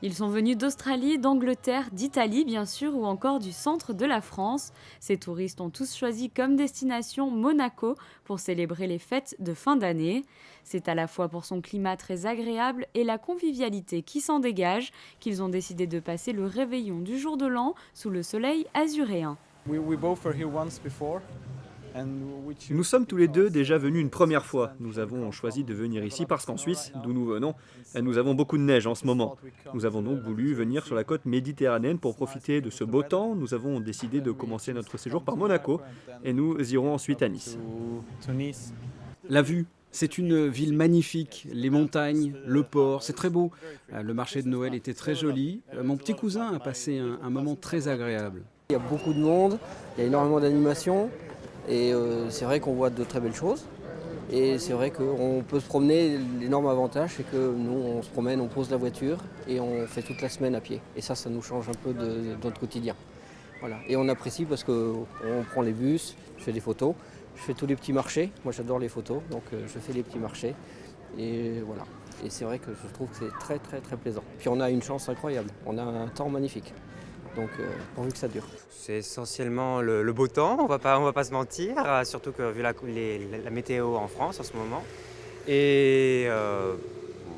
Ils sont venus d'Australie, d'Angleterre, d'Italie bien sûr ou encore du centre de la France. Ces touristes ont tous choisi comme destination Monaco pour célébrer les fêtes de fin d'année. C'est à la fois pour son climat très agréable et la convivialité qui s'en dégage qu'ils ont décidé de passer le réveillon du jour de l'an sous le soleil azuréen. Nous sommes tous les deux déjà venus une première fois. Nous avons choisi de venir ici parce qu'en Suisse, d'où nous venons, nous avons beaucoup de neige en ce moment. Nous avons donc voulu venir sur la côte méditerranéenne pour profiter de ce beau temps. Nous avons décidé de commencer notre séjour par Monaco et nous irons ensuite à Nice. La vue, c'est une ville magnifique, les montagnes, le port, c'est très beau. Le marché de Noël était très joli. Mon petit cousin a passé un moment très agréable. Il y a beaucoup de monde, il y a énormément d'animations et c'est vrai qu'on voit de très belles choses. Et c'est vrai qu'on peut se promener, l'énorme avantage c'est que nous on se promène, on pose la voiture et on fait toute la semaine à pied. Et ça nous change un peu de notre quotidien. Voilà. Et on apprécie parce qu'on prend les bus, je fais des photos, je fais tous les petits marchés. Moi j'adore les photos, donc je fais les petits marchés. Et voilà. Et c'est vrai que je trouve que c'est très très très plaisant. Puis on a une chance incroyable, on a un temps magnifique. Donc pourvu que ça dure. C'est essentiellement le beau temps, on va pas se mentir, surtout que vu la météo en France en ce moment. Et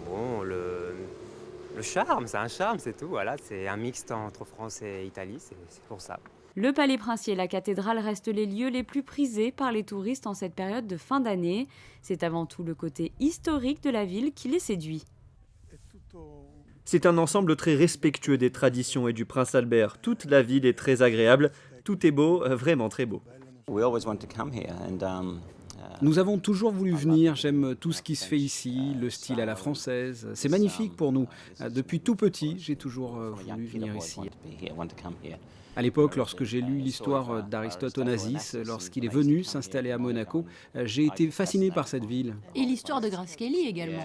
bon, le charme, c'est un charme, c'est tout. Voilà, c'est un mixte entre France et Italie, c'est pour ça. Le palais princier et la cathédrale restent les lieux les plus prisés par les touristes en cette période de fin d'année. C'est avant tout le côté historique de la ville qui les séduit. C'est un ensemble très respectueux des traditions et du prince Albert. Toute la ville est très agréable, tout est beau, vraiment très beau. Nous avons toujours voulu venir, j'aime tout ce qui se fait ici, le style à la française. C'est magnifique pour nous. Depuis tout petit, j'ai toujours voulu venir ici. À l'époque, lorsque j'ai lu l'histoire d'Aristote Onassis, lorsqu'il est venu s'installer à Monaco, j'ai été fasciné par cette ville. Et l'histoire de Grace Kelly également.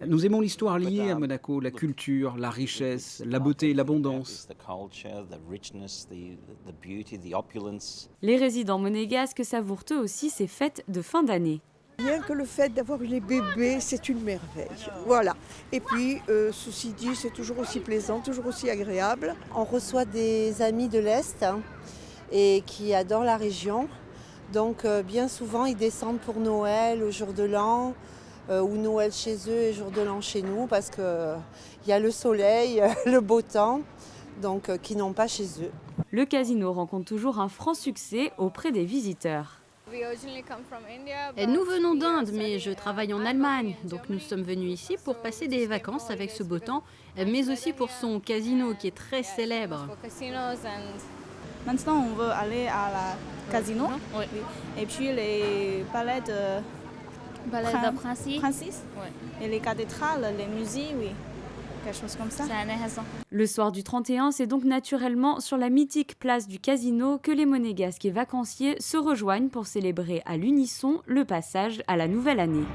Nous aimons l'histoire liée à Monaco, la culture, la richesse, la beauté, l'abondance. Les résidents monégasques savourent eux aussi ces fêtes de fin d'année. Rien que le fait d'avoir les bébés, c'est une merveille. Voilà. Et puis, ceci dit, c'est toujours aussi plaisant, toujours aussi agréable. On reçoit des amis de l'Est et qui adorent la région. Donc, bien souvent, ils descendent pour Noël, au jour de l'an, ou Noël chez eux et jour de l'an chez nous, parce qu'il y a le soleil, le beau temps, donc qui n'ont pas chez eux. Le casino rencontre toujours un franc succès auprès des visiteurs. Nous venons d'Inde, mais je travaille en Allemagne. Donc nous sommes venus ici pour passer des vacances avec ce beau temps, mais aussi pour son casino qui est très célèbre. Maintenant, on veut aller à la casino. Oui. Et puis les palais de Francis. Oui. Et les cathédrales, les musées, oui. Quelque chose comme ça. Le soir du 31, c'est donc naturellement sur la mythique place du Casino que les monégasques et vacanciers se rejoignent pour célébrer à l'unisson le passage à la nouvelle année.